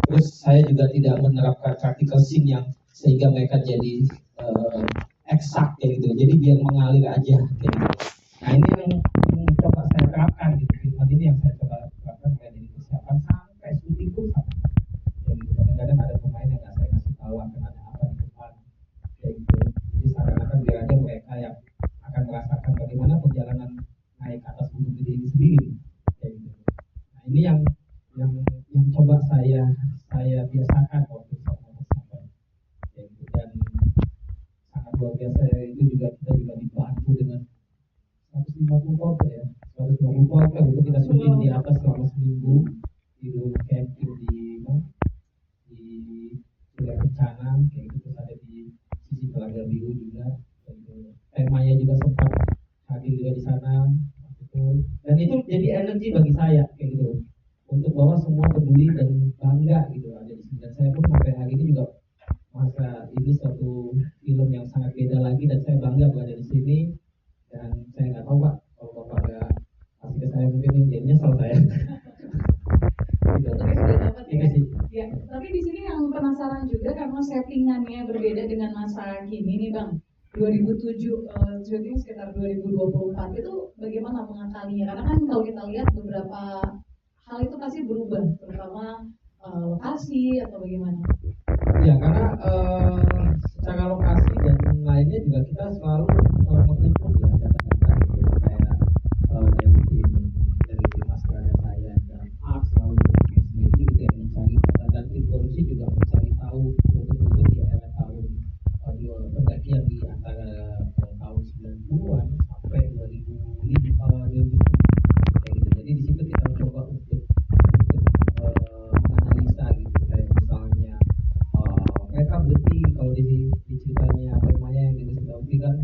Terus saya juga tidak menerapkan practical scene yang sehingga mereka jadi eksak kayak gitu. Jadi biar mengalir aja kayak gitu. Nah ini yang coba saya terapkan gitu. Filman ini yang saya coba terapkan mulai dari persiapan sampai syuting pun sama. Kayak gitu. Kadang-kadang ada pemain yang nggak saya kasih tahu akan ada apa di depan kayak gitu. Jadi seakan-akan biar aja mereka yang akan merasakan bagaimana perjalanan naik ke atas gunung gede ini sendiri kayak gitu. Nah ini yang coba saya biasakan waktu sama persiapan kayak gitu. Dan sangat luar biasa ya, itu juga kita juga dibantu dengan 150 porter ya, 150 porter itu kita syuting di atas selama seminggu di camping di Surya Kencana kayak gitu. Terus ada di sisi Telaga Biru juga kayak gitu. Temanya juga sempat hadir juga di sana gitu. Dan itu jadi energi bagi saya kayak gitu untuk bahwa semua peduli dan bangga gitu ada di sini. Dan saya pun sampai hari ini juga masa ini suatu film yang sangat beda lagi dan saya bangga berada di sini. Dan saya nggak tahu Pak, kalau Bapak nggak kasih ke saya mungkin ini nyesel saya. Gitu. Ya, tapi di sini yang penasaran juga karena settingannya berbeda dengan masa kini nih Bang. 2007 syuting sekitar 2024 itu bagaimana mengakalinya? Karena kan kalau kita lihat beberapa hal itu pasti berubah, terutama lokasi atau bagaimana? Ya karena secara lokasi dan lainnya juga kita selalu menginput ya data-data gitu kayak dari tim masyarakat saya dan selalu sendiri gitu yang mencari data, dan tim produksi juga mencari tahu betul-betul di era tahun pergantian di antara tahun 90-an sampai 2005 kayak gitu. Jadi di situ kita coba untuk analisa gitu kayak misalnya mereka berhenti kalau di ceritanya temanya yang kita sudah berikan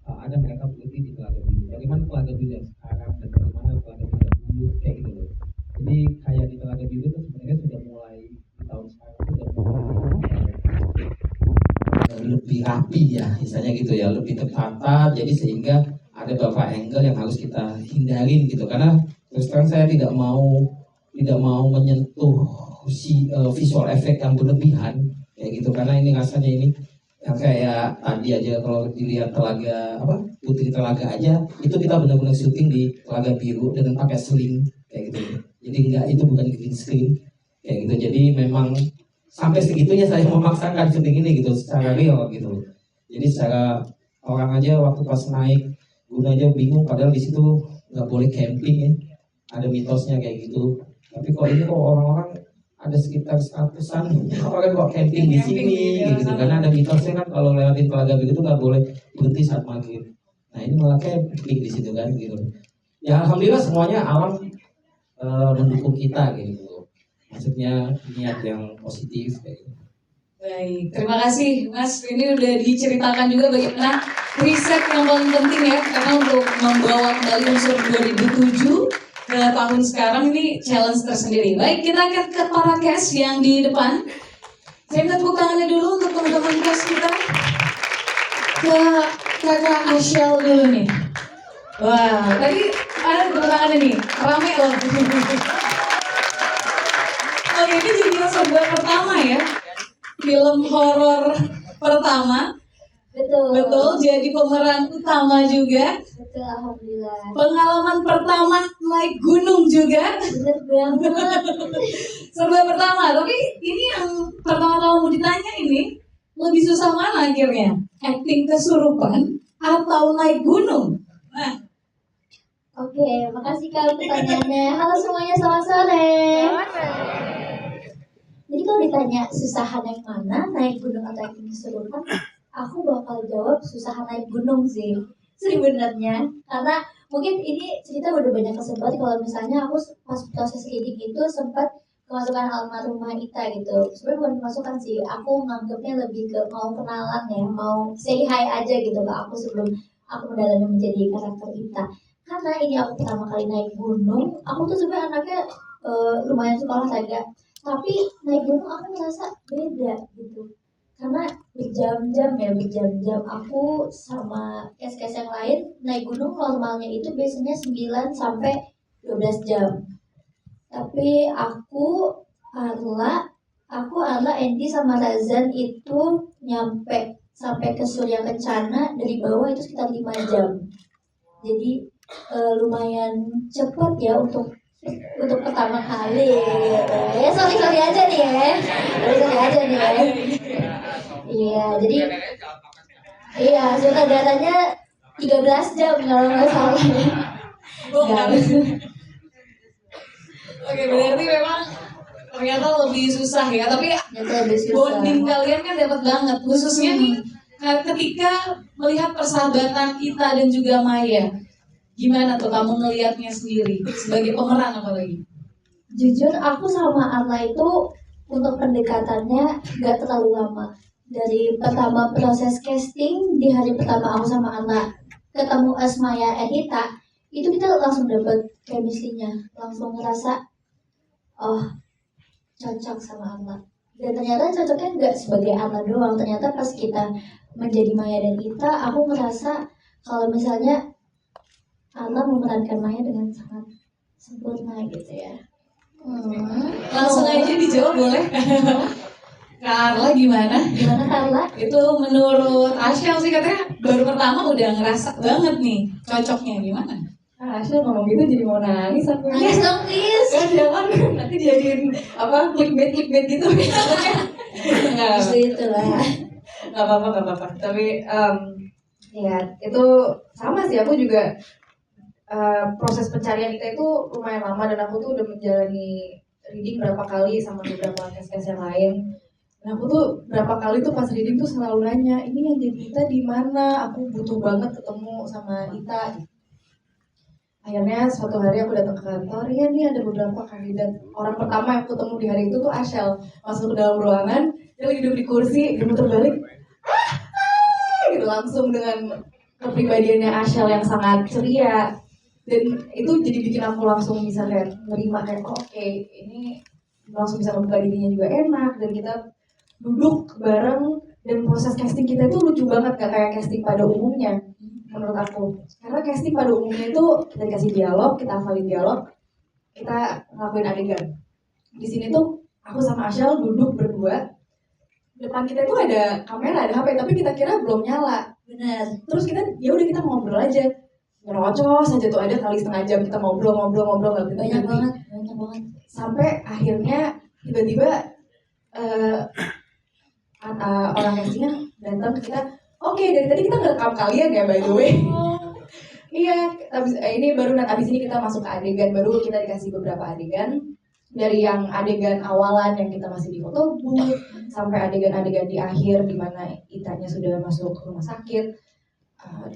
ada mereka berhenti di Telaga Biru. Bagaimana Telaga Biru yang sekarang dan bagaimana Telaga Biru yang dulu kayak gitu loh. Jadi kayak di Telaga Biru itu sebenarnya sudah mulai di tahun sekarang sudah mulai lebih rapi ya, misalnya gitu ya, lebih tertata. Jadi sehingga ada beberapa angle yang harus kita hindarin gitu. Karena terus terang saya tidak mau menyentuh visual effect yang berlebihan kayak gitu, karena ini rasanya ini yang kayak tadi aja kalau dilihat Telaga Putri Telaga aja itu kita benar-benar syuting di Telaga Biru dengan pakai sling kayak gitu. Jadi enggak, itu bukan green screen kayak gitu. Jadi memang sampai segitunya saya memaksakan syuting ini gitu secara real gitu. Jadi secara orang aja waktu pas naik gunung aja bingung, padahal di situ nggak boleh camping ya, ada mitosnya kayak gitu. Tapi kalau ini kok orang-orang ada sekitar 100-an orang kok camping di sini gitu, karena ada mitosnya kan kalau lewatin Telaga Biru itu nggak boleh berhenti saat maghrib. Nah ini malah camping di situ kan gitu. Ya alhamdulillah semuanya alam mendukung kita gitu. Maksudnya niat yang positif kayak gitu. Baik, terima kasih Mas. Ini udah diceritakan juga bagaimana riset yang paling penting ya, karena untuk membawa kembali unsur 2007 ke tahun sekarang ini challenge tersendiri. Baik, kita akan ke para cast yang di depan. Saya minta tepuk tangannya dulu untuk teman-teman cast kita. Ke kakak Asyel dulu nih. Wah, tadi ada tepuk tangannya nih, rame loh. Oh, ini jadi serba pertama ya, film horor pertama. Betul, jadi pemeran utama juga. Betul, alhamdulillah. Pengalaman pertama naik gunung juga. Bener banget. Serba pertama, tapi ini yang pertama-tama mau ditanya ini, lebih susah mana akhirnya? Acting kesurupan atau naik gunung? Nah. Oke, makasih Kak pertanyaannya. Halo semuanya, selamat sore. Jadi kalau ditanya susahan yang mana, naik gunung atau acting kesurupan, aku bakal jawab susah naik gunung sih sebenarnya. Karena mungkin ini cerita udah banyak kesempat. Kalau misalnya aku pas proses reading itu sempat kemasukan almarhumah Ita gitu. Sebenarnya bukan kemasukan sih, aku nganggapnya lebih ke mau kenalan ya, mau say hi aja gitu ke aku sebelum aku mendalami menjadi karakter Ita. Karena ini aku pertama kali naik gunung, aku tuh sebenarnya anaknya lumayan suka olahraga, tapi naik gunung aku merasa beda gitu. Karena berjam-jam aku sama kes-kes yang lain naik gunung normalnya itu biasanya 9 sampai 12 jam. Tapi aku Arla, Endi sama Razan itu nyampe sampai ke Surya Kencana dari bawah itu sekitar 5 jam. Jadi lumayan cepat ya untuk pertama kali. Ya sorry aja nih ya. Sorry aja nih ya. Iya, jadi iya sutradaranya 13 jam kalau nggak salah. Bukan. Oke, berarti memang ternyata lebih susah ya, tapi bonding kalian kan dapat banget, khususnya nih ketika melihat persahabatan Ita dan juga Maya. Gimana tuh kamu ngelihatnya sendiri sebagai pemeran apalagi? Jujur aku sama Arla itu untuk pendekatannya gak terlalu lama. Dari pertama proses casting, di hari pertama aku sama Arla ketemu Asmaya Edita, itu kita langsung dapet chemistry-nya, langsung ngerasa oh cocok sama Arla. Dan ternyata cocoknya nggak sebagai Arla doang, ternyata pas kita menjadi Maya dan Ita, aku merasa kalau misalnya Arla memerankan Maya dengan sangat sempurna gitu ya. Langsung aja dijawab boleh? Carla gimana? Gimana Carla? Itu menurut Asyel sih katanya baru pertama udah ngerasa banget nih cocoknya gimana? Asyel ngomong gitu jadi mau nangis aku. Nangis dong please. Kan jangan nanti dijadiin apa clickbait gitu. Enggak. Justru itulah. Enggak apa-apa. Tapi ya itu sama sih, aku juga proses pencarian kita itu lumayan lama dan aku tuh udah menjalani reading berapa kali sama beberapa cast yang lain. Dan aku tuh berapa kali tuh pas reading tuh selalu nanya, ini yang jadi Ita di mana? Aku butuh banget ketemu sama Ita. Akhirnya suatu hari aku datang ke kantor, ya nih ada beberapa kandidat. Orang pertama yang aku ketemu di hari itu tuh Asyel. Masuk ke dalam ruangan, dia lagi duduk di kursi, dia muter balik, gitu langsung dengan kepribadiannya Asyel yang sangat ceria. Dan itu jadi bikin aku langsung bisa kayak nerima kayak oke, ini langsung bisa membuka dirinya juga enak, dan kita duduk bareng, dan proses casting kita itu lucu banget, gak kayak casting pada umumnya menurut aku. Karena casting pada umumnya itu kita dikasih dialog, kita hafalin dialog, kita ngelakuin adegan. Di sini tuh aku sama Asyel duduk berdua, depan kita tuh ada kamera, ada HP, tapi kita kira belum nyala. Benar. Terus kita ya udah kita ngobrol aja, nyerocos aja tuh, ada kali setengah jam kita ngobrol nggak berhenti. Banyak banget. Sampai akhirnya tiba-tiba orang castingnya datang ke kita, oke, dari tadi kita ngerekam kalian ya by the way. Iya, ini baru abis ini kita masuk ke adegan, baru kita dikasih beberapa adegan. Dari yang adegan awalan yang kita masih di foto booth, sampai adegan-adegan di akhir di mana Itanya sudah masuk ke rumah sakit.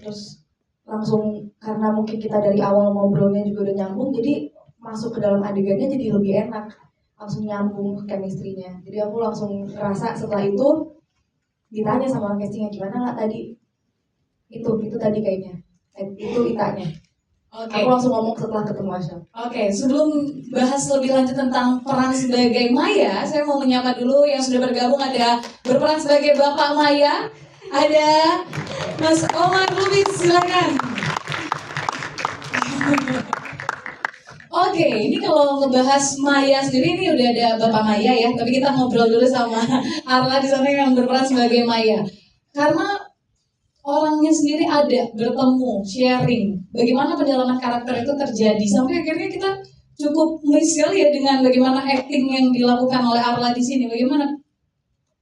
Terus langsung karena mungkin kita dari awal ngobrolnya juga udah nyambung, jadi masuk ke dalam adegannya jadi lebih enak, langsung nyambung chemistry-nya. Jadi aku langsung ngerasa setelah itu ditanya sama orang castingnya, gimana nggak tadi itu tadi kayaknya itu Itanya. Oke. Aku langsung ngomong setelah ketemu Asyel. Oke, sebelum bahas lebih lanjut tentang peran sebagai Maya, saya mau menyapa dulu yang sudah bergabung. Ada berperan sebagai Bapak Maya, ada Mas Omar Lubis, silakan. Oke, ini kalau ngebahas Maya sendiri, ini udah ada Bapak Maya ya, tapi kita ngobrol dulu sama Arla di sana yang berperan sebagai Maya. Karena orangnya sendiri ada, bertemu, sharing, bagaimana pendalaman karakter itu terjadi, sampai akhirnya kita cukup miss sekali ya dengan bagaimana acting yang dilakukan oleh Arla di sini. Bagaimana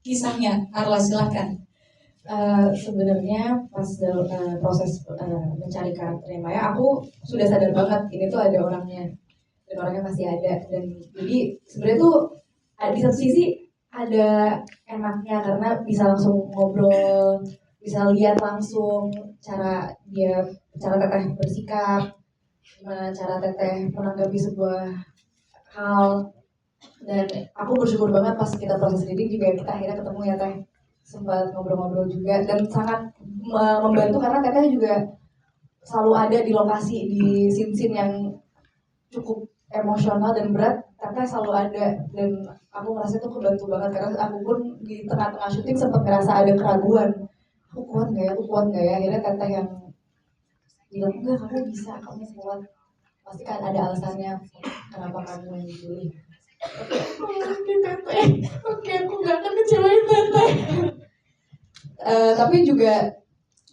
kisahnya, Arla, silakan. Sebenarnya pas proses mencari karakternya Maya, aku sudah sadar banget ini tuh ada orangnya, dan orangnya masih ada. Dan jadi sebenarnya tuh di satu sisi ada enaknya karena bisa langsung ngobrol, bisa lihat langsung cara teteh bersikap, gimana cara teteh menanggapi sebuah hal. Dan aku bersyukur banget pas kita proses reading juga kita akhirnya ketemu ya teh, sempat ngobrol-ngobrol juga, dan sangat membantu karena teteh juga selalu ada di lokasi, di scene-scene yang cukup emosional dan berat, teteh selalu ada. Dan aku merasa itu kebantu banget karena aku pun di tengah-tengah syuting sempat ngerasa ada keraguan, aku kuat nggak ya. Akhirnya teteh yang bilang, enggak, kamu bisa, kamu kuat, pasti kan ada alasannya kenapa kamu yang dipilih. Oke, aku nggak akan kecewain Teteh. Tapi juga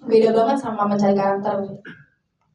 beda banget sama mencari karakter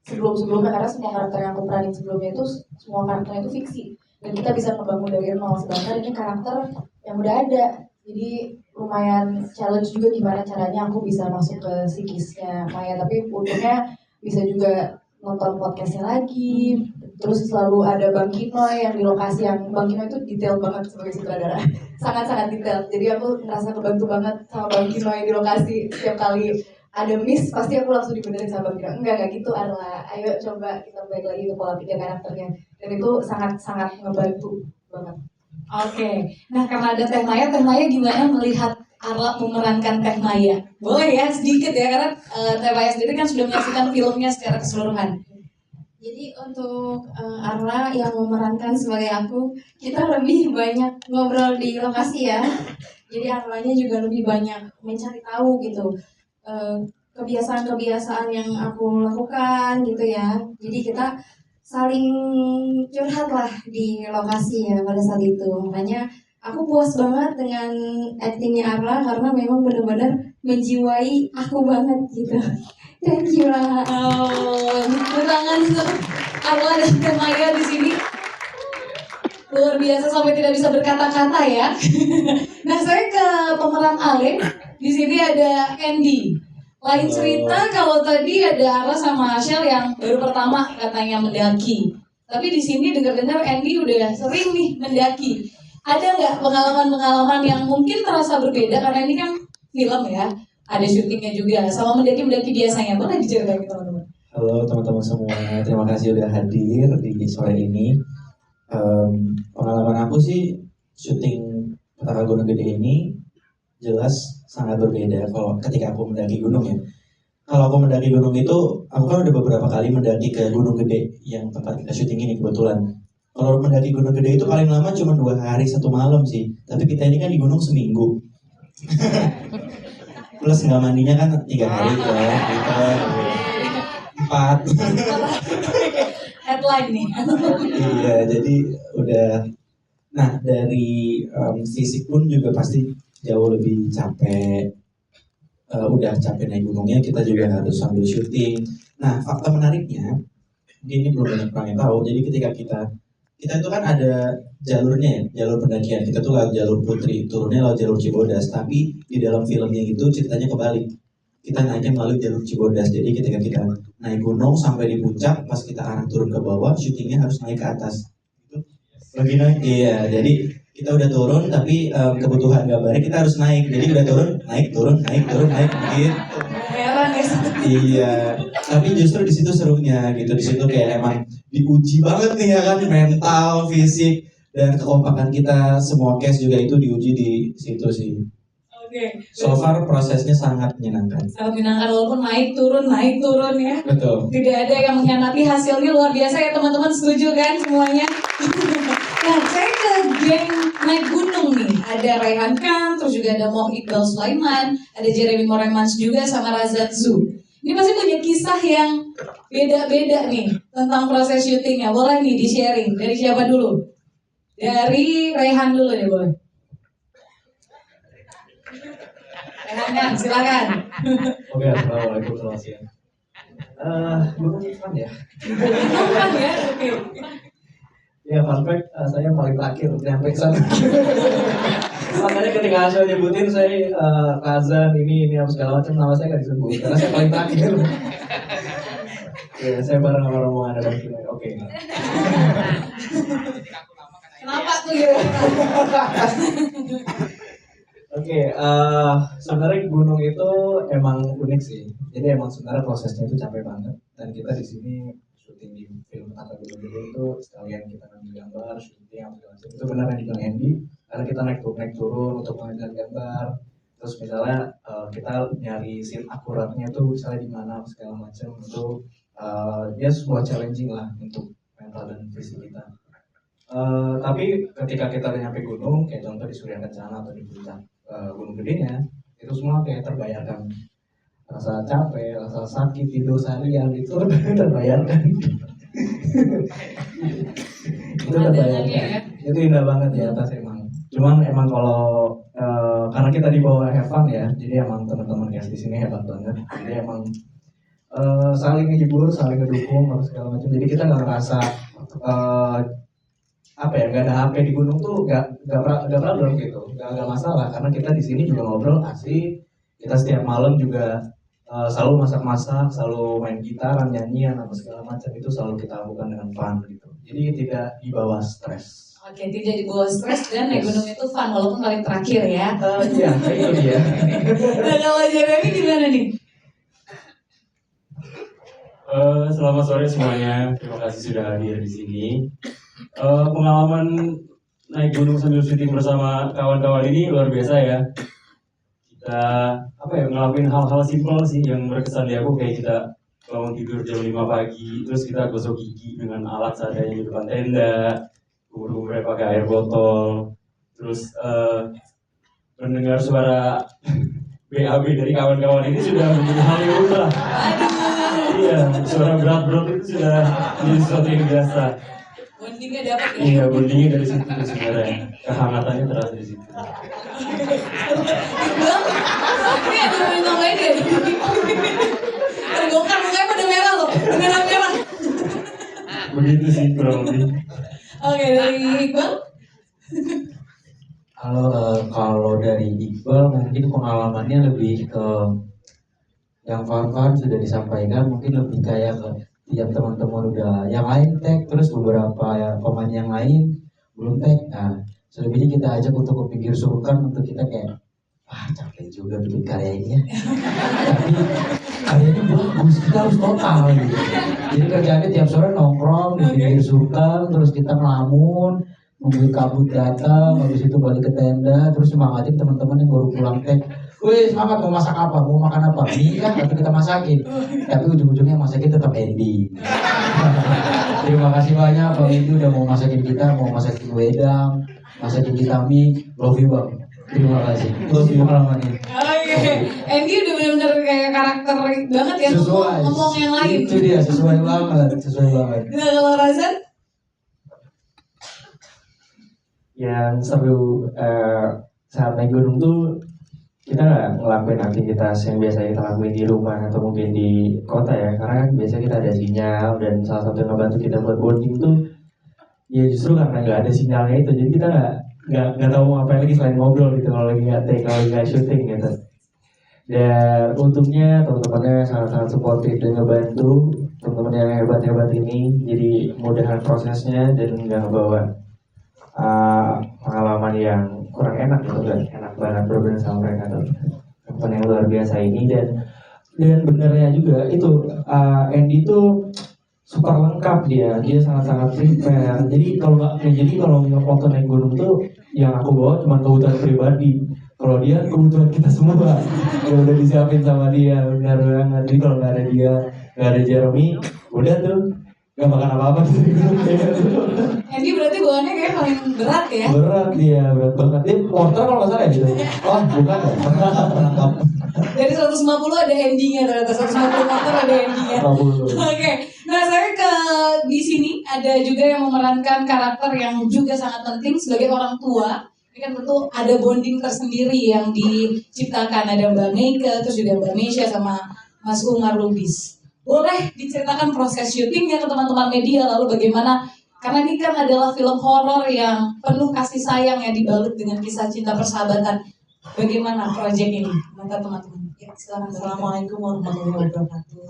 sebelum-sebelumnya, karena semua karakter yang aku peranin sebelumnya itu semua karakternya itu fiksi dan kita bisa membangun dari nol, sedangkan ini karakter yang udah ada, jadi lumayan challenge juga gimana caranya aku bisa masuk ke psikisnya Maya. Tapi untungnya bisa juga nonton podcastnya lagi, terus selalu ada Bang Kino yang di lokasi, yang Bang Kino itu detail banget sebagai sutradara sangat-sangat detail, jadi aku merasa kebantu banget sama Bang Kino yang di lokasi. Setiap kali ada miss pasti aku langsung dibenerin sama Bang Kino, enggak gitu Arla, ayo coba kita balik lagi ke pola pikir karakternya, dan itu sangat-sangat ngebantu banget. Oke, nah karena ada Teh Maya gimana melihat Arla memerankan Teh Maya? Boleh ya sedikit ya, karena Teh Maya sendiri kan sudah menyaksikan filmnya secara keseluruhan. Jadi untuk Arla yang memerankan sebagai aku, kita lebih banyak ngobrol di lokasi ya. Jadi Arlanya juga lebih banyak mencari tahu gitu, kebiasaan-kebiasaan yang aku lakukan gitu ya. Jadi kita saling curhat lah di lokasi ya pada saat itu. Makanya aku puas banget dengan actingnya Arla karena memang benar-benar menjiwai aku banget gitu. Thank you lah. Oh, tepuk tangan untuk Arla dan Teh Maya di sini. Luar biasa sampai tidak bisa berkata-kata ya. Nah, saya ke pemeran Ale. Di sini ada Andy. Lain cerita kalau tadi ada Arla sama Ashel yang baru pertama katanya mendaki. Tapi di sini dengar-dengar Andy udah sering nih mendaki. Ada nggak pengalaman-pengalaman yang mungkin terasa berbeda karena ini kan film ya? Ada syutingnya juga sama mendaki-mendaki biasanya. Boleh diceritain teman-teman? Halo teman-teman semua, terima kasih udah hadir di sore ini. Pengalaman aku sih syuting Petaka Gunung Gede ini jelas sangat berbeda kalau ketika aku mendaki gunung ya. Kalau aku mendaki gunung itu, aku kan udah beberapa kali mendaki ke Gunung Gede yang tempat kita syuting ini kebetulan. Kalau mendaki Gunung Gede itu paling lama cuma 2 hari 1 malam sih. Tapi kita ini kan di gunung seminggu. Plus nggak mandinya kan 3 hari ya, gitu. 4. Headline nih. Iya, jadi udah. Nah, dari fisik pun juga pasti jauh lebih capek. Udah capek naik gunungnya, kita juga harus sambil syuting. Nah, fakta menariknya, ini belum banyak orang yang tahu. Jadi ketika kita itu kan ada jalurnya ya, jalur pendakian. Kita tuh lewat jalur Putri, turunnya lewat jalur Cibodas. Tapi di dalam filmnya itu ceritanya kebalik. Kita naiknya melalui jalur Cibodas. Jadi ketika kita naik gunung sampai di puncak, pas kita arah turun ke bawah, syutingnya harus naik ke atas. Lagi naik? Iya, jadi kita udah turun, tapi kebutuhan gambarnya kita harus naik. Jadi udah turun, naik, gitu. Heran ya. Iya, tapi justru di situ serunya gitu. Di situ kayak emang diuji banget nih ya kan, mental, fisik, dan kekompakan kita. Semua case juga itu diuji di situ sih. Oke. So far prosesnya sangat menyenangkan. Sangat menyenangkan walaupun naik turun ya. Betul. Tidak ada yang mengkhianati, hasilnya luar biasa ya teman-teman, setuju kan semuanya? Nah, saya ke geng naik gunung nih. Ada Raihan Khan, terus juga ada Moh Iqbal Sulaiman, ada Jeremy Moremans juga sama Razat Zu. Ini pasti punya kisah yang beda-beda nih tentang proses syutingnya. Boleh nih di-sharing. Dari siapa dulu? Dari Raihan dulu deh, boleh. Raihan Khan, silakan. Oke, assalamualaikum, selamat siang. Gunung fun ya. Bukan ya, oke. Ya, fun fact, saya yang paling terakhir nyampe sana. Makanya ketika Asya nyebutin saya Kazan ini apa segala macam, nama saya nggak disebut karena saya paling terakhir. Ya, saya bareng sama rombongan ada Bang Kino. Oke. Kenapa tuh ya? Oke, sebenarnya gunung itu emang unik sih. Jadi emang sebenarnya prosesnya itu capek banget. Dan kita di sini syuting di film Petaka Gunung Gede itu sekalian kita ngambil gambar, syuting apa segala macam. Itu benar yang dibilang Andy, karena kita naik turun untuk mengambil gambar. Terus misalnya kita nyari scene akuratnya itu misalnya di mana segala macam, itu dia sebuah challenging lah untuk mental dan fisik kita. Tapi ketika kita udah nyampe gunung, kayak contoh di Surya Kencana atau di puncak Gunung Gedenya, itu semua kayak terbayarkan. Rasa capek, rasa sakit, tidur seharian itu terbayarkan. Itu terbayarkan. itu indah banget di atas emang. Cuman emang kalau karena kita di bawah Evan ya, jadi emang teman-teman cast di sini hebat banget. Jadi emang saling menghibur, saling ngedukung, apa segala macam. Jadi kita nggak ngerasa apa ya, nggak ada HP di gunung tuh nggak problem gitu, nggak masalah karena kita di sini juga ngobrol asik. Kita setiap malam juga selalu masak-masak, selalu main gitar, nyanyian, apa segala macam itu selalu kita lakukan dengan fun gitu. Jadi tidak dibawa stres. Oke, tidak dibawa stres dan naik gunung itu fun walaupun paling terakhir ya. Iya, itu dia. Nah kalau Jeremy gimana nih? Selamat sore semuanya, terima kasih sudah hadir di sini. Pengalaman naik gunung sambil syuting bersama kawan-kawan ini luar biasa ya. Kita ngelakuin hal-hal simpel sih yang berkesan di aku, kayak kita bangun tidur jam 5 pagi, terus kita gosok gigi dengan alat seadanya di depan tenda, kumur-kumurnya pakai air botol, terus mendengar suara BAB dari kawan-kawan ini sudah menjadi hal yang lumrah. Iya, suara berat-berat itu sudah menjadi sesuatu yang biasa. Bondingnya dapat ya? Iya, bondingnya dari situ sebenarnya. Kehangatannya terasa di situ. Iqbal, ini ada yang nambahin ya? Terbongkar mukanya pada merah loh, merah-merah. Begitu sih kurang lebih. Oke, dari Iqbal? Kalau dari Iqbal mungkin pengalamannya lebih ke yang fun-fun sudah disampaikan, mungkin lebih kayak ke tiap teman-teman udah yang lain tag, terus beberapa ya, pemain yang lain belum tag. Nah, selebihnya kita ajak untuk ke pinggir surkan untuk kita kayak capek juga bikin karya ini ya. Tapi karyanya bagus, kita harus total gitu. Jadi kerjaannya tiap sore nongkrong di pinggir surkan, terus kita ngelamun, nunggu kabut datang, habis itu balik ke tenda, terus semangatin teman-teman yang baru pulang tag. Wih, semangat, mau masak apa? Mau makan apa? Mie kan, nanti kita masakin. Tapi ujung-ujungnya masakin tetap Andy. Terima kasih banyak Bang Andy udah mau masakin kita, mau masakin wedang, masakin kita mie. Love you Bang. Terima kasih. Love you malam ini. Oke, Andy udah benar-benar kayak karakter banget ya, Sesuai. ngomong yang lain. Itu dia, sesuai banget. Nah kalau Razan? Yang seru saat naik gunung tuh kita nggak ngelakuin aktivitas yang biasa kita lakuin di rumah atau mungkin di kota ya, karena kan biasa kita ada sinyal, dan salah satu yang ngebantu kita buat bonding tuh ya justru karena nggak ada sinyalnya itu, jadi kita nggak tahu mau ngapain lagi selain ngobrol gitu kalau lagi nggak take, kalau lagi nggak syuting gitu. Dan untungnya teman-temannya sangat-sangat suportif dan ngebantu, teman-teman yang hebat-hebat ini jadi mudahan prosesnya dan nggak ngebawa pengalaman yang kurang enak gitu kan. Enak banget berbeda sama mereka tuh, teman yang luar biasa ini. Dan benernya juga itu Andy tuh super lengkap, dia sangat-sangat prepare. Jadi kalau waktu naik gunung tuh yang aku bawa cuma kebutuhan pribadi, kalau dia kebutuhan kita semua yang udah disiapin sama dia, benar banget. Jadi kalau nggak ada dia, nggak ada Jeremy, udah tuh nggak makan apa-apa tuh. Andy berarti bawaannya kayak paling berat ya? Berat dia, berat banget. Dia porter kalau nggak salah ya gitu. Oh bukan ya? Dari 150 ada endingnya ternyata, 150 motor ada endingnya. Oke, nah saya di sini ada juga yang memerankan karakter yang juga sangat penting sebagai orang tua. Ini kan tentu ada bonding tersendiri yang diciptakan, ada Mbak Meike, terus juga Mbak Mesya sama Mas Umar Lubis. Boleh diceritakan proses syutingnya ke teman-teman media, lalu bagaimana, karena ini kan adalah film horor yang penuh kasih sayang yang dibalut dengan kisah cinta persahabatan. Bagaimana proyek ini, mata teman-teman? Ya, silakan. Assalamualaikum warahmatullahi wabarakatuh.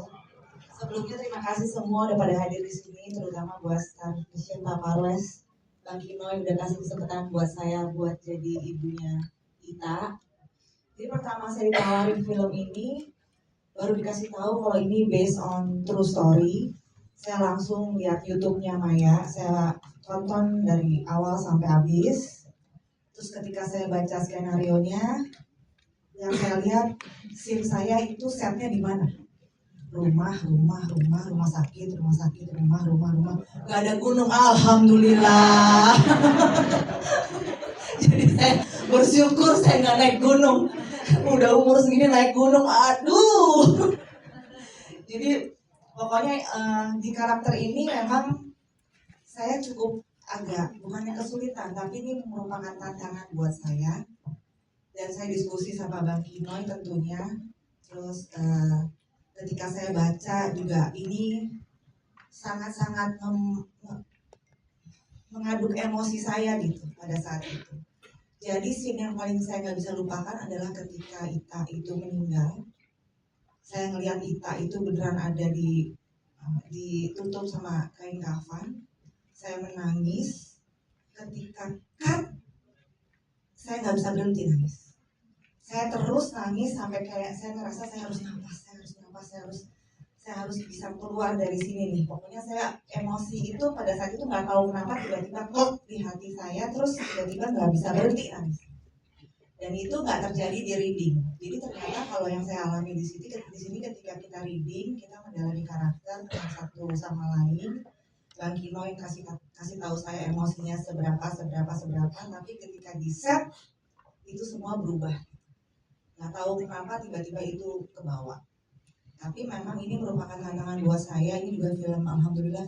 Sebelumnya terima kasih semua udah pada hadir di sini, terutama buat staff Mission Pak Parles, Bang Kino yang udah kasih kesempatan buat saya buat jadi ibunya Ita. Jadi pertama saya ditawarin film ini, baru dikasih tahu kalau ini based on true story. Saya langsung lihat YouTube-nya Maya, saya tonton dari awal sampai habis. Terus ketika saya baca skenario-nya, yang saya lihat scene saya itu setnya di mana? Rumah sakit. Gak ada gunung, alhamdulillah. Jadi saya bersyukur saya nggak naik gunung. Udah umur segini naik gunung, aduh. Jadi pokoknya di karakter ini memang saya cukup agak bukannya kesulitan, tapi ini merupakan tantangan buat saya. Dan saya diskusi sama Bang Kinoy tentunya. Terus ketika saya baca juga ini sangat-sangat mengaduk emosi saya gitu pada saat itu. Jadi scene yang paling saya nggak bisa lupakan adalah ketika Ita itu meninggal. Saya ngelihat Ita itu beneran ada ditutup sama kain kafan. Saya menangis. Ketika cut, saya nggak bisa berhenti nangis. Saya terus nangis sampai kayak saya ngerasa saya harus nafas, saya harus bisa keluar dari sini nih. Pokoknya saya emosi itu pada saat itu nggak tahu kenapa tiba-tiba klop di hati saya, terus tiba-tiba nggak bisa berhenti nangis. Dan itu nggak terjadi di reading. Jadi ternyata kalau yang saya alami di sini ketika kita reading, kita mendalami karakter yang satu sama lain. Bang Kino yang kasih tahu saya emosinya seberapa, tapi ketika di set itu semua berubah. Nggak tahu kenapa tiba-tiba itu ke bawah. Tapi memang ini merupakan tantangan buat saya. Ini juga film, alhamdulillah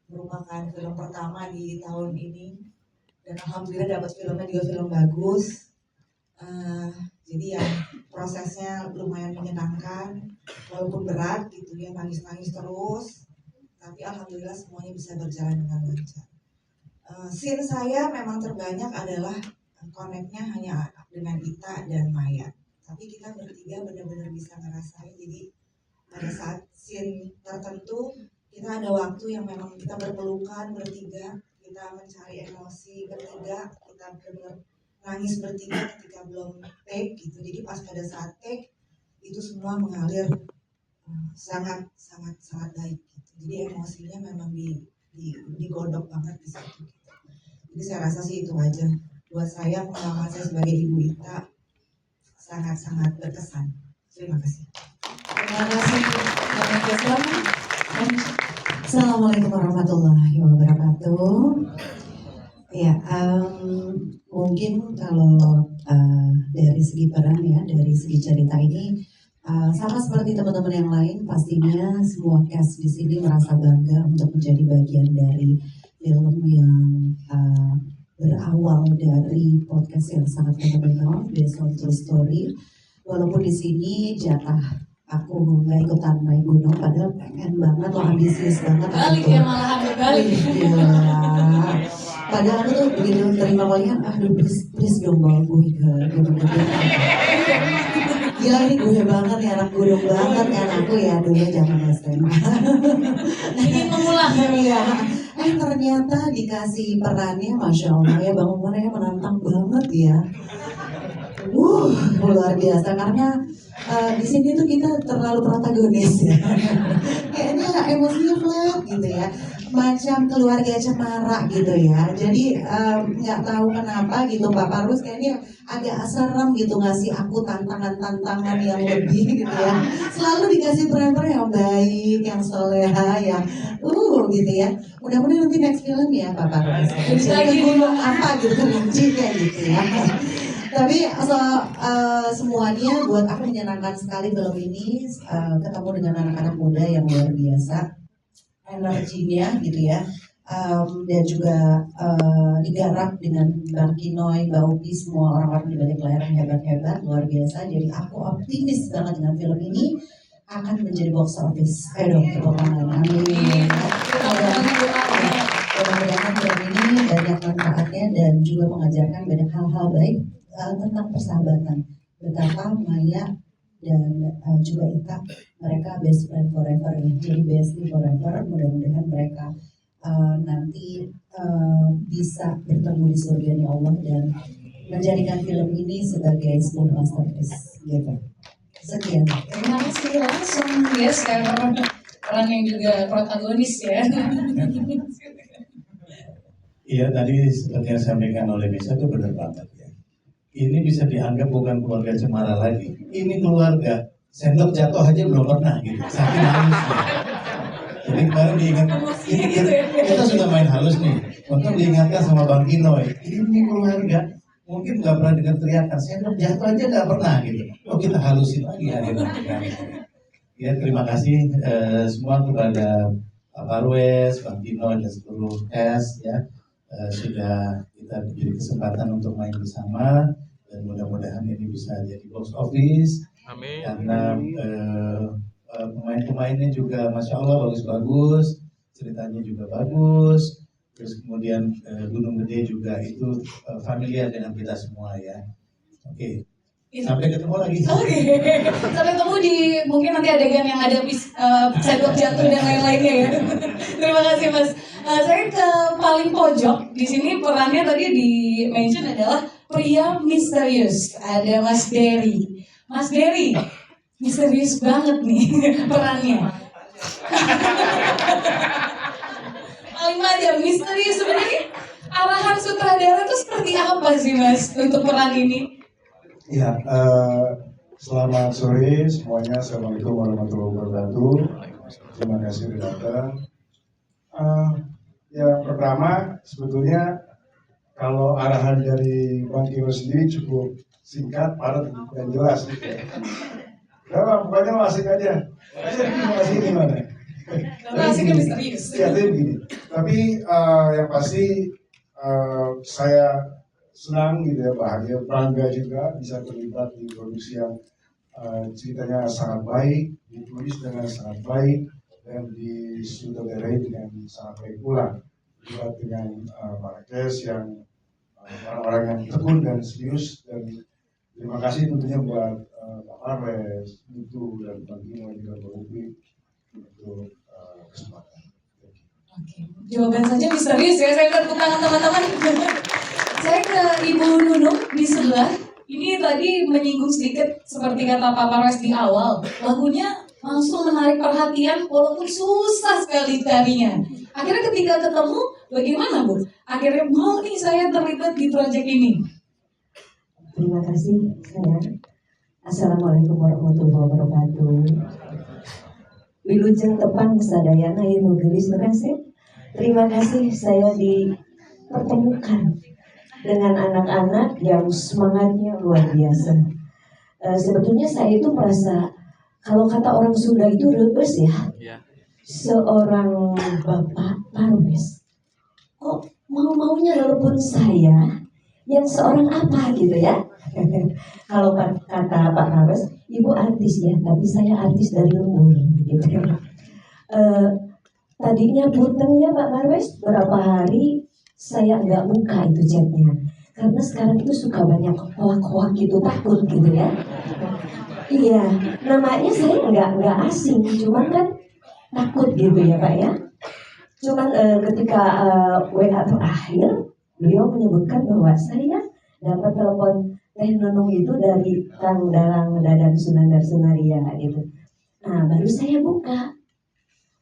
merupakan film pertama di tahun ini. Dan alhamdulillah dapat filmnya juga film bagus. Jadi ya prosesnya lumayan menyenangkan, walaupun berat gitu ya, nangis-nangis terus. Tapi alhamdulillah semuanya bisa berjalan dengan lancar. Scene saya memang terbanyak adalah connect-nya hanya dengan Ita dan Maya. Tapi kita bertiga benar-benar bisa ngerasain. Jadi pada saat scene tertentu kita ada waktu yang memang kita berpelukan bertiga, kita mencari emosi bertiga, kita benar-benar nangis bertiga ketika belum take gitu. Jadi pas pada saat take itu semua mengalir sangat baik gitu. Jadi emosinya memang digodok banget di situ. Jadi saya rasa sih itu aja. Buat saya pengalaman saya sebagai Ibu Ita sangat berkesan. Terima kasih. Terima kasih. Assalamualaikum warahmatullahi wabarakatuh. Ya, mungkin kalau dari segi peran ya, dari segi cerita ini sama seperti teman-teman yang lain, pastinya semua cast di sini merasa bangga untuk menjadi bagian dari film yang berawal dari podcast yang sangat fenomenal, based on true story. Walaupun di sini jatah aku nggak ikutan naik gunung, padahal pengen banget loh, ambisius banget. Balik ya, malahan berbalik. Iya. Padahal aku tuh begitu terima panggilan, aduh please dong bawa gue ke gunung-gunung. Gila ini gue banget ya, anak gunung banget kan aku ya dulu zaman SMA. Ini mengulang ya. Ternyata dikasih perannya, Masya Allah ya, Bang Umar ya menantang banget ya. Luar biasa, karena di sini tuh kita terlalu protagonis ya. Kayaknya emosinya flat gitu ya, macam keluarga cemara gitu ya. Jadi nggak tahu kenapa gitu Pak Parus kayaknya agak serem gitu ngasih aku tantangan yang lebih gitu ya. Selalu dikasih peran-peran yang baik, yang soleha, yang gitu ya. Mudah-mudahan nanti next film ya Pak Parus. Jadi gunung apa gitu, kelinci kayak gitu ya. Tapi semuanya buat aku menyenangkan sekali film ini, ketemu dengan anak-anak muda yang luar biasa, energinya gitu ya, dan juga digarap dengan Bang Kinoy, Mbak Upi, semua orang-orang di balik layar yang hebat-hebat, luar biasa. Jadi aku optimis banget dengan film ini akan menjadi box office. Ayo dong tepuk tangan, amin. Mudah-mudahan film ini banyak manfaatnya dan juga mengajarkan banyak hal-hal baik tentang persahabatan. Betapa Maya dan juga Ita, mereka best friend forever ya. Jadi bestie forever. Mudah-mudahan mereka nanti bisa bertemu di surganya Allah dan menjadikan film ini sebagai sebuah masterpiece gitu. Sekian. Terima kasih langsung ya, peran yang juga protagonis ya. Iya, tadi seperti yang disampaikan oleh Bisa itu benar banget ya. Ini bisa dianggap bukan keluarga cemara lagi. Ini keluarga sendok jatuh aja belum pernah gitu. Saking halusnya. Jadi kemarin diingat, kita sudah main halus nih. Untuk diingatkan sama Bang Kinoy, ini keluarga mungkin nggak pernah dengar teriakan sendok jatuh aja nggak pernah gitu. Oh kita halusin lagi akhirnya. Ya terima kasih semua kepada Parwes, Bang Tino, dan seluruh cast ya sudah kita diberi kesempatan untuk main bersama dan mudah-mudahan ini bisa jadi box office. Amin. Karena pemain-pemainnya juga Masya Allah bagus-bagus, ceritanya juga bagus. Terus kemudian Gunung Gede juga itu familiar dengan kita semua ya. Oke. Sampai ketemu lagi. Oke. Sampai ketemu di mungkin nanti adegan yang ada sendok jatuh dan lain-lainnya ya. Terima kasih Mas. Saya ke paling pojok. Di sini perannya tadi di mention adalah pria misterius. Ada Mas Dery. Mas Dery, misterius banget nih perannya. Paling aja misterius sebenarnya. Arahan sutradara itu seperti apa sih Mas untuk peran ini? Ya, selamat sore semuanya. Assalamualaikum warahmatullahi wabarakatuh. Terima kasih sudah datang. Yang pertama, sebetulnya kalau arahan dari Bang Kino sendiri cukup singkat, padat, dan jelas. Gitu ya. Nah, pokoknya asik aja. Asik gimana? Asiknya misterius. Ya, tapi begini. Tapi yang pasti saya senang gitu ya, bahagia, bangga juga bisa terlibat di produksi yang ceritanya sangat baik, ditulis dengan sangat baik, dan disutradarai dengan sangat baik pula. Juga dengan para cast yang orang-orang yang tekun dan serius, dan terima kasih tentunya buat Pak Parwes, itu dan Bang Tino juga Pak untuk kesempatan. Oke. Jawaban saja misterius ya, saya tepuk tangan teman-teman. Saya ke Ibu Nunung di sebelah. Ini tadi menyinggung sedikit seperti kata Pak Parwes di awal. Lagunya langsung menarik perhatian walaupun susah sekali carinya. Akhirnya ketika ketemu, bagaimana Bu? Akhirnya mau nih saya terlibat di proyek ini. Terima kasih sayang. Assalamualaikum warahmatullahi wabarakatuh. Wilujeng tepang sadayana ilmu gelis makasih. Terima kasih saya dipertemukan dengan anak-anak yang semangatnya luar biasa. Sebetulnya saya itu merasa kalau kata orang Sunda itu rebes ya. Seorang Bapak Parwes kok mau-maunya telepon saya yang seorang apa gitu ya. Kalau kata Pak Parwes, ibu artis ya, tapi saya artis dari luhur gitu. Tadinya punten ya Pak Parwes, berapa hari saya nggak buka itu chatnya, karena sekarang itu suka banyak hoak-hoak gitu, takut gitu ya. Iya, namanya saya nggak asing, cuman kan takut gitu ya Pak ya. Cuman ketika WA terakhir, beliau menyebutkan bahwa saya dapat telepon Teh Nunung itu dari Kang Dalang Dadan Sunandar Sunaria gitu. Nah baru saya buka,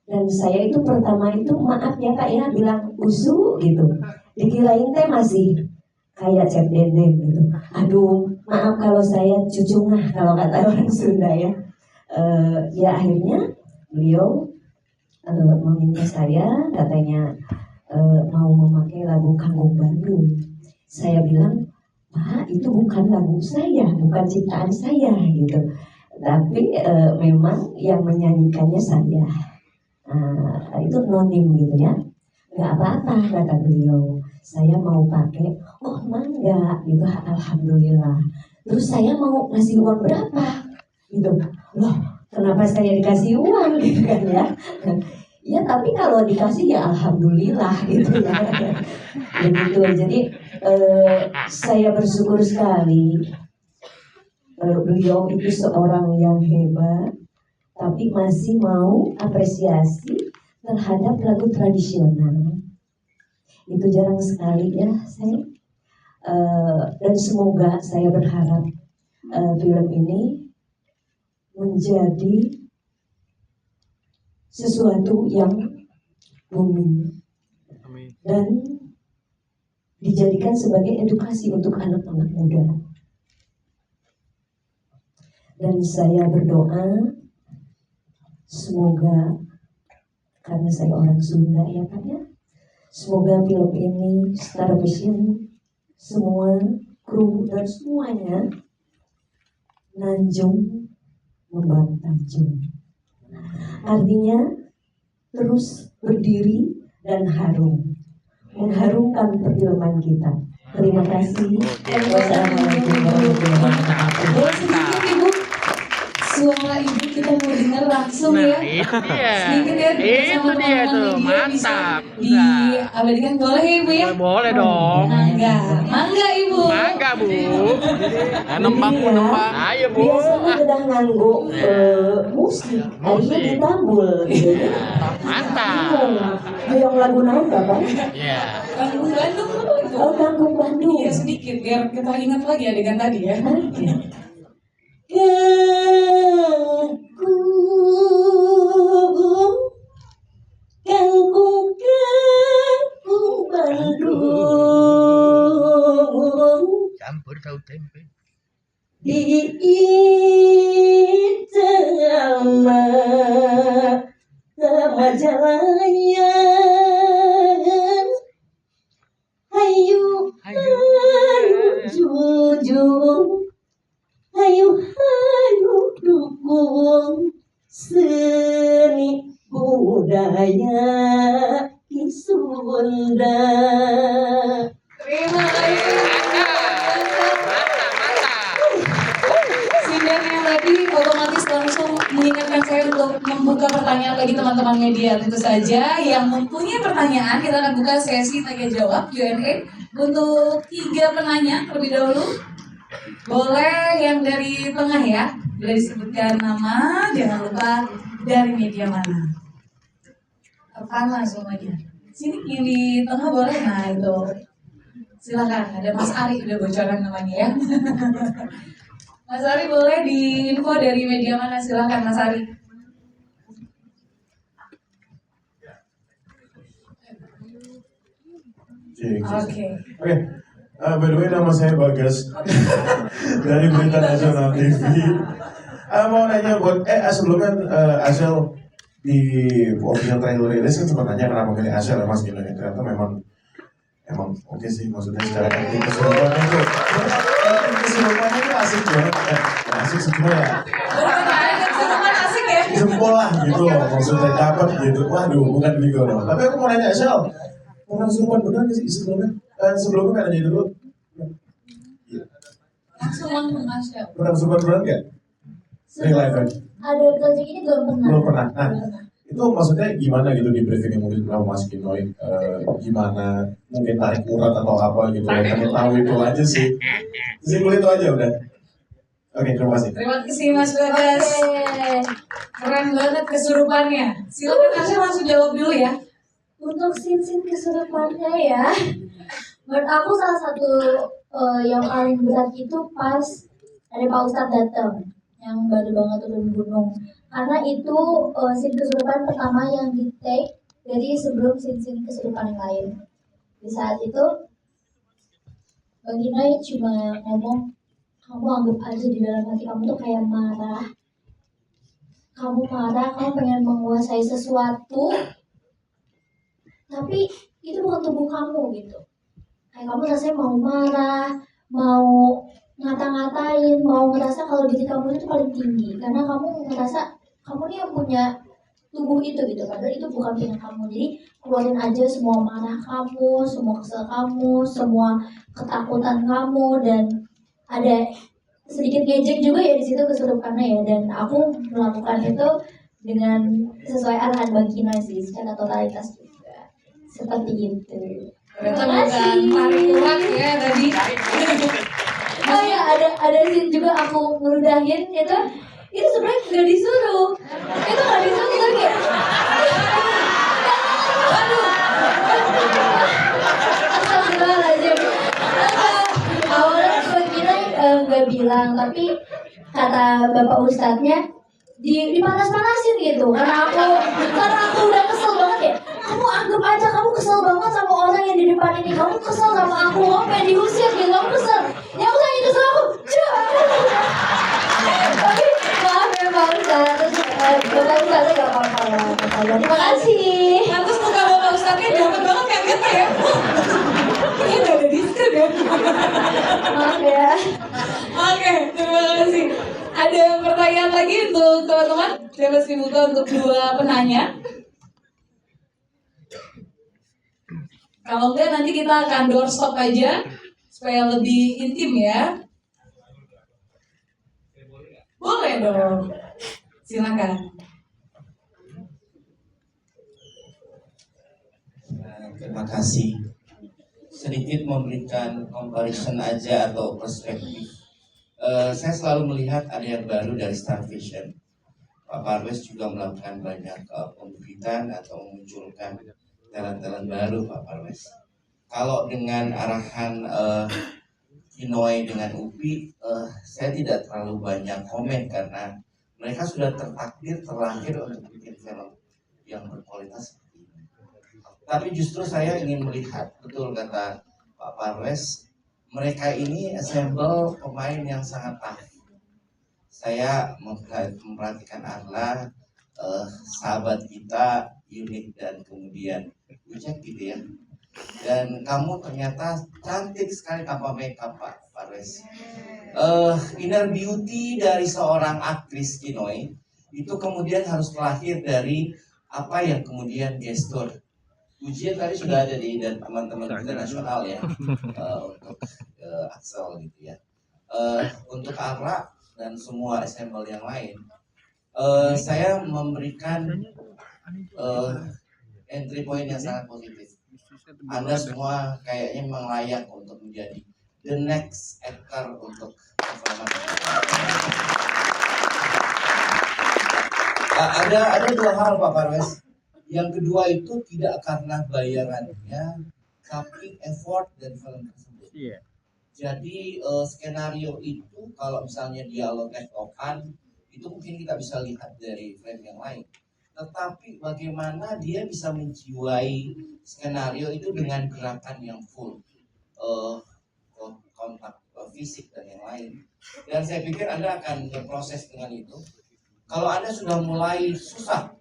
dan saya itu pertama itu maaf ya Kak ya bilang usu gitu, dikirain teh masih kayak chat dendeng gitu. Aduh maaf kalau saya cucungah kalau kata orang Sunda ya. Ya akhirnya beliau meminta saya, katanya mau memakai lagu Kanggung Bandung. Saya bilang, Pak itu bukan lagu saya, bukan ciptaan saya gitu, tapi memang yang menyanyikannya saya. Itu nonim gitu ya. Nggak apa-apa kata beliau, saya mau pakai. Oh mangga gitu, alhamdulillah. Terus saya mau ngasih uang berapa gitu. Loh kenapa saya dikasih uang gitu kan ya. Ya tapi kalau dikasih ya alhamdulillah gitu ya. Begitu. Jadi saya bersyukur sekali, beliau itu seorang yang hebat, tapi masih mau apresiasi terhadap lagu tradisional. Itu jarang sekali ya saya. Dan semoga saya berharap film ini menjadi sesuatu yang booming dan dijadikan sebagai edukasi untuk anak-anak muda. Dan saya berdoa semoga, karena saya orang Sunda ya Pak ya, semoga film ini Star Vision, semua kru dan semuanya Nanjung membangun Tanjung. Artinya terus berdiri dan harum, mengharumkan perfilman kita. Terima kasih. Wassalamualaikum warahmatullahi wabarakatuh. Boleh sedikit Ibu, suara Ibu kita mau dengar langsung ya. Sedikit ya, Itu dia tuh, mantap. Diabadikan boleh ya Ibu ya? Boleh dong. Mangga Ibu. Mangga Bu. Nembang Bu, nembang. Ayo Bu. Biasanya udah nganggo musik, akhirnya ditambul gitu. Mantap. Yang lagu naon Bapak? Iya. Ganggung Bandung apa itu? Oh, Ganggung Bandung. Iya sedikit biar kita ingat lagi adegan tadi ya. Ganggung Bandung Campur tahu tempe. di Itama Majalaya. Hayu jujur, hayu dukung seni budaya di Sunda. Terima kasih. Sinden yang tadi otomatis langsung mengingatkan saya untuk membuka pertanyaan bagi teman-teman media. Tentu saja yang mempunyai pertanyaan kita akan buka sesi tanya jawab Q&A untuk 3 penanya terlebih dahulu. Boleh yang dari tengah ya, boleh disebutkan nama, jangan lupa dari media mana. Apaan langsung aja. Sini yang di tengah boleh, nah itu. Silakan, ada Mas Ari udah bocoran namanya ya. Mas Ari boleh diinfo dari media mana? Silakan Mas Ari. Oke. By the way, nama saya Bagas dari Berita Nasional TV. Mau nanya buat sebelumnya Asel di official trailer rilis kan sempat nanya kenapa milih Asel ya Mas Gino ya. Ternyata memang oke sih, maksudnya secara acting keseluruhannya itu asik banget. Asik semua ya. Asik ya. Jempol lah gitu loh, maksudnya dapat gitu. Waduh, bukan Vigo loh. Tapi aku mau nanya Asel, orang kesurupan benar nggak sih sebelumnya? Sebelumnya kan nanya dulu. Langsung Mas ya. Pernah kesurupan benar nggak? Real life kan? Ada project ini belum pernah. Belum pernah. Nah, itu maksudnya gimana gitu di briefing mungkin sama Mas Kinoy, gimana mungkin tarik urat atau apa gitu. Pengen tahu itu aja sih. Simpel itu aja udah. Oke, terima kasih. Terima kasih Mas Bagas. Keren banget kesurupannya. Silakan Asya langsung jawab dulu ya. Untuk scene kesurupannya ya, menurut aku salah satu yang paling berat itu pas ada Pak Ustadz datang yang baru banget turun gunung, karena itu scene kesurupan pertama yang di take dari sebelum scene kesurupan yang lain. Di saat itu Bang Ginai cuma ngomong, kamu anggap aja di dalam hati kamu tuh kayak marah, kamu pengen menguasai sesuatu, tapi itu bukan tubuh kamu gitu. Kayak kamu rasanya mau marah, mau ngata-ngatain, mau ngerasa kalau diri kamu itu paling tinggi, karena kamu ngerasa kamu nih yang punya tubuh itu gitu, padahal itu bukan punya kamu. Jadi keluarin aja semua marah kamu, semua kesel kamu, semua ketakutan kamu, dan ada sedikit ngejek juga ya di situ kesurupannya ya. Dan aku melakukan itu dengan sesuai arahan Bang Kinoy sih, secara totalitas juga seperti itu. Terima kasih. Tarik urat ya tadi. Oh ya, ada scene juga aku ngeludahin itu sebenarnya nggak disuruh, itu nggak disuruh, kita kayak aduh, astagfirullahaladzim. Awalnya Bang nggak bilang, tapi kata bapak ustadznya dipanas-panasin gitu, karena aku udah kesel banget ya. Kamu anggap aja kamu kesel banget sama orang yang di depan ini, kamu kesel sama aku, kamu pengen diusir gitu, kamu kesel. Ya udah itu kesel aku. Tapi maaf ya Pak Ustadz, terus Bapak Ustadznya gak apa-apa lah. Terima kasih. Terus muka Bapak Ustadznya jahat banget kan gitu ya. Ini gak ada diskon ya. Maaf ya. Oke, terima kasih. Ada pertanyaan lagi untuk teman-teman? Saya masih buka untuk 2 penanya. Kalau enggak nanti kita akan doorstop aja supaya lebih intim ya. Boleh dong. Silakan. Terima kasih. Sedikit memberikan comparison aja atau perspektif. Saya selalu melihat ada yang baru dari Star Vision. Pak Parwes juga melakukan banyak pembibitan atau memunculkan talent-talent baru, Pak Parwes. Kalau dengan arahan Kinoy dengan UPI, saya tidak terlalu banyak komen karena mereka sudah tertakdir terlahir untuk bikin film yang berkualitas seperti ini. Tapi justru saya ingin melihat, betul kata Pak Parwes, mereka ini assemble pemain yang sangat tough. Saya memperhatikan Arla, sahabat kita, unik dan kemudian Ucek gitu ya. Dan kamu ternyata cantik sekali tanpa makeup Pak Parwes. Inner beauty dari seorang aktris Kinoy itu kemudian harus lahir dari apa yang kemudian gestur. Ujian tadi sudah ada di dan teman-teman kita nasional ya untuk Axel gitu ya. Untuk Arla dan semua assemble yang lain, saya memberikan entry point yang sangat positif. Anda semua kayaknya memang layak untuk menjadi the next actor untuk film. Ada dua hal Pak Parwes. Yang kedua itu tidak karena bayarannya, tapi effort dan film tersebut. Jadi skenario itu kalau misalnya dialog tektokan itu mungkin kita bisa lihat dari frame yang lain. Tetapi bagaimana dia bisa menjiwai skenario itu dengan gerakan yang full, kontak fisik dan yang lain. Dan saya pikir Anda akan berproses dengan itu. Kalau Anda sudah mulai susah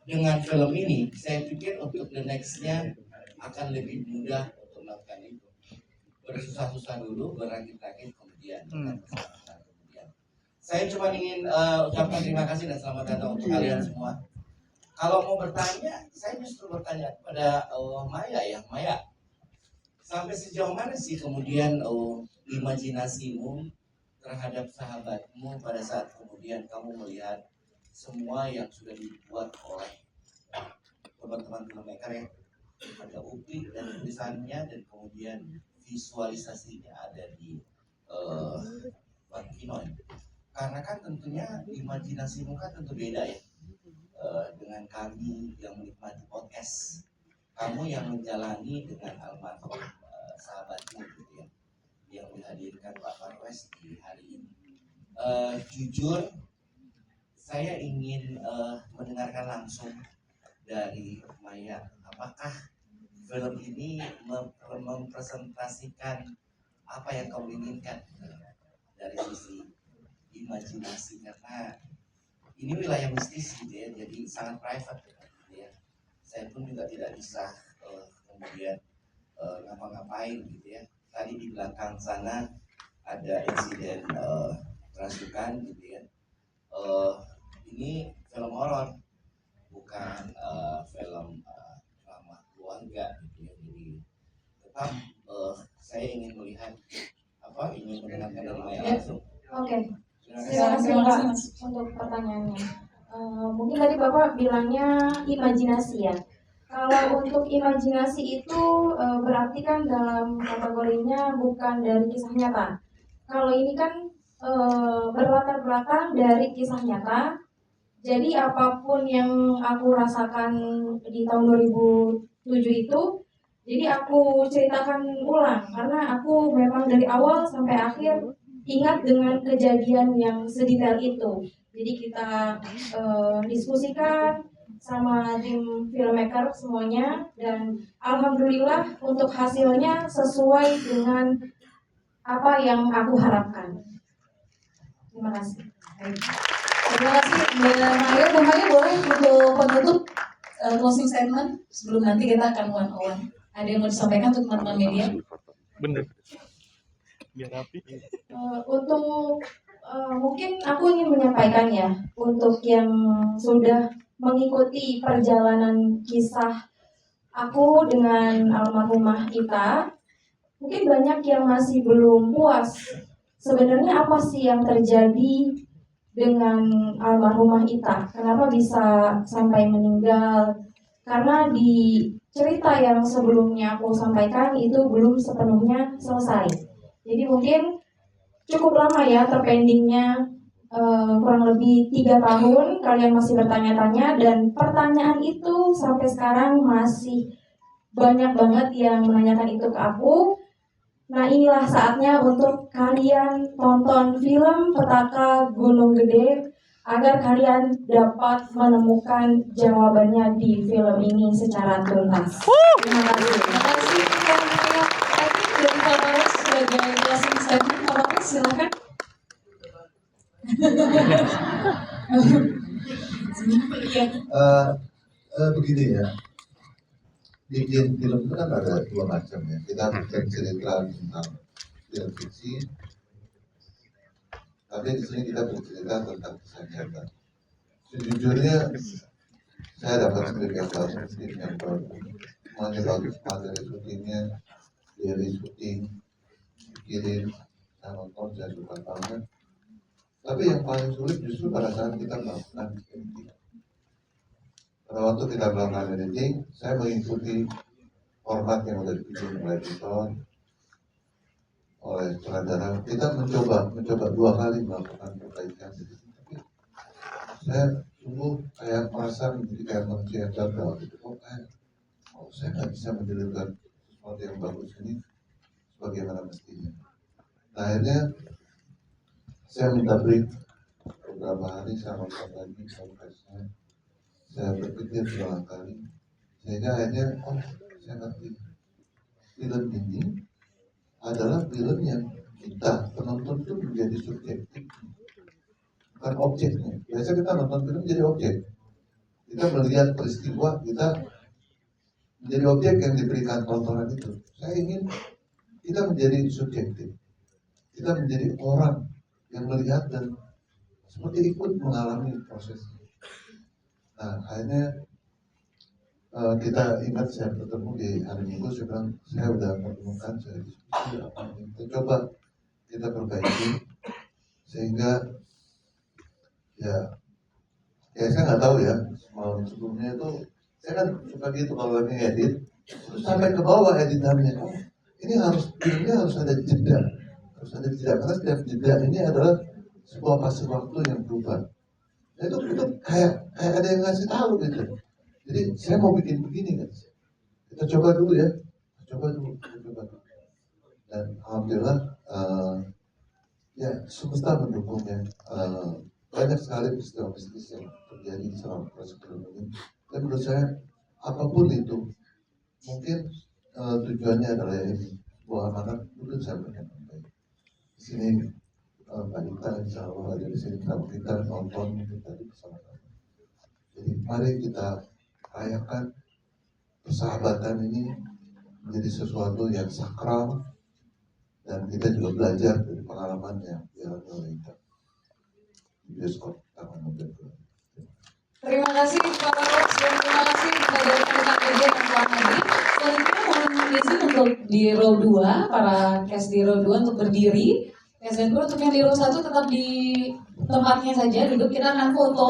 dengan film ini, saya pikir untuk the next-nya akan lebih mudah untuk melakukan itu. Bersusah-susah dulu, berakit-rakit kemudian. Saya cuma ingin ucapkan terima kasih dan selamat datang untuk kalian semua. Kalau mau bertanya, saya justru bertanya kepada Maya ya, Maya. Sampai sejauh mana sih kemudian imajinasimu terhadap sahabatmu pada saat kemudian kamu melihat semua yang sudah dibuat oleh teman-teman filmmaker ya, ada UPI dan tulisannya dan kemudian visualisasinya ada di Bang Kinoy. Karena kan tentunya imajinasimu kan tentu beda ya dengan kami yang menikmati podcast. Kamu yang menjalani dengan almarhum sahabatmu gitu ya, yang dihadirkan Pak Parwes di hari ini. Jujur, saya ingin mendengarkan langsung dari Maya, apakah film ini mempresentasikan apa yang kamu inginkan dari sisi imajinasi, karena ini wilayah mistis gitu ya, jadi sangat private gitu ya. Saya pun juga tidak bisa kemudian ngapa-ngapain gitu ya. Tadi di belakang sana ada insiden kerasukan gitu ya. Ini film horor, bukan film drama keluarga gitu ya. Jadi tetap saya ingin melihat ingin mendengarkan dari Maya langsung. Oke. Terima kasih Pak untuk pertanyaannya. Mungkin tadi Bapak bilangnya imajinasi ya. Kalau untuk imajinasi itu berarti kan dalam kategorinya bukan dari kisah nyata. Kalau ini kan berlatar belakang dari kisah nyata. Jadi apapun yang aku rasakan di tahun 2007 itu, jadi aku ceritakan ulang karena aku memang dari awal sampai akhir ingat dengan kejadian yang sedetail itu. Jadi kita diskusikan sama tim filmmaker semuanya dan alhamdulillah untuk hasilnya sesuai dengan apa yang aku harapkan. Terima kasih. Terima kasih Mbak Maya. Mbak Maya boleh untuk penutup closing statement sebelum nanti kita akan one-on-one. Ada yang mau disampaikan untuk teman-teman media? Bener. Biar rapi. Untuk mungkin aku ingin menyampaikan ya untuk yang sudah mengikuti perjalanan kisah aku dengan almarhumah Ita, mungkin banyak yang masih belum puas. Sebenarnya apa sih yang terjadi dengan almarhumah Ita? Kenapa bisa sampai meninggal? Karena di cerita yang sebelumnya aku sampaikan itu belum sepenuhnya selesai. Jadi mungkin cukup lama ya terpendingnya, kurang lebih 3 tahun kalian masih bertanya-tanya, dan pertanyaan itu sampai sekarang masih banyak banget yang menanyakan itu ke aku. Nah, inilah saatnya untuk kalian tonton film Petaka Gunung Gede agar kalian dapat menemukan jawabannya di film ini secara tuntas. Terima kasih. Terima kasih. Dari Pak Pares sebagai closing statement, Pak Pares silakan. Begini ya, bikin film itu kan ada 2 macam ya. Kita bikin cerita tentang film fiksi, tapi di sini kita bercerita tentang kisah nyata. Sejujurnya saya dapat skrip yang bagus, semuanya bagus, materi syutingnya, dari syuting, kirim, saya nonton, saya suka banget. Tapi yang paling sulit justru pada saat kita melakukan editing. Pada waktu kita melakukan editing, saya mengikuti format yang sudah dibikin oleh editor, oleh sutradara. Kita mencoba 2 kali melakukan perbaikan. Tapi saya sungguh kayak merasa menjadi kayak manusia yang gagal gitu. Saya nggak bisa menjalankan sesuatu yang bagus ini sebagaimana mestinya. Nah, akhirnya saya minta break beberapa hari, saya nonton lagi progresnya. Saya berpikir berulang kali, sehingga akhirnya saya ngerti film ini adalah film yang kita penonton itu menjadi subjektif, bukan objeknya. Biasa kita nonton film jadi objek, kita melihat peristiwa, kita menjadi objek yang diberikan tontonan itu. Saya ingin kita menjadi subjektif, kita menjadi orang yang melihat dan seperti ikut mengalami prosesnya. Nah, akhirnya kita ingat saya bertemu di hari Minggu, saya bilang saya udah menemukan, saya diskusi apa yang kita coba kita perbaiki sehingga ya saya nggak tahu ya, semalam sebelumnya itu saya kan suka gitu kalau lagi edit terus sampai ke bawah editannya, ini filmnya harus ada jeda, karena setiap jeda ini adalah sebuah fase waktu yang berubah. Nah, itu kayak ada yang ngasih tahu gitu. Jadi saya mau bikin begini guys, kita coba dulu ya, coba dulu. Dan alhamdulillah ya semesta mendukungnya. Banyak sekali peristiwa yang terjadi selama proses film ini. Dan menurut saya apapun itu mungkin tujuannya adalah ini sebuah amanat untuk saya berikan baik. Di sini Pak Dita insya Allah ada di sini sama kita nonton kita bersama-sama. Jadi mari kita rayakan persahabatan ini menjadi sesuatu yang sakral dan kita juga belajar dari pengalaman yang dialami oleh kita di bioskop Taman Mobil. Terima kasih Pak Pares dan terima kasih kepada rekan-rekan media yang telah hadir. Selanjutnya mohon izin untuk di row 2, para cast di row 2 untuk berdiri. Cast dan kru untuk yang di row 1 tetap di tempatnya saja duduk, kita akan foto.